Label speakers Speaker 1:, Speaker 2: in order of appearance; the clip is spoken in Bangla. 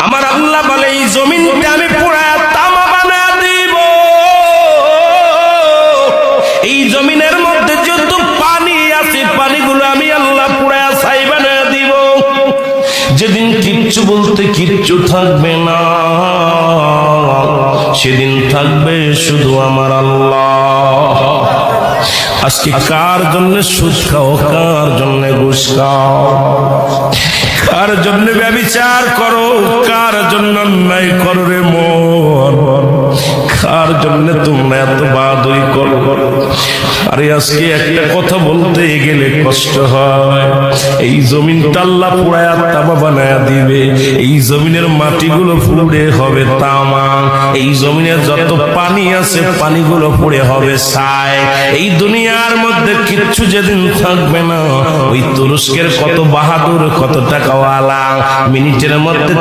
Speaker 1: আমার আল্লাহ বলে এই জমিনটা আমি পুরায়া তামা বানায়া দিব। এই জমিনের মধ্যে যত পানি আছে পানিগুলো আমি আল্লাহ পুরায়া ছাই বানায়া দিব। যেদিন কিচ্ছু বলতে কিচ্ছু থাকবে না, সেদিন থাকবে শুধু আমার আল্লাহ। আজকে কার জন্য সুদ খাও, কার জন্য ঘুষ খাও, কার জন্য ব্যভিচার করো, কার জন্য অন্যায় করো রে মন, কার জন্য তোমরা এত বাদই করো। আরে আজকে একটা কথা বলতে গেলে কষ্ট হয়। এই জমিনটা আল্লাহ পুরায়া তামা বানায়া দিবে। এই জমিনের মাটিগুলো পুড়ে হবে তামা। এই জমিনে যত পানি আছে পানিগুলো পুড়ে হবে ছাই। এই দুনিয়ার মধ্যে কিচ্ছু যেদিন থাকবে না, ওই তুরস্কের কত বাহাদুর, কত টাকাওয়ালা মিনিটের মধ্যে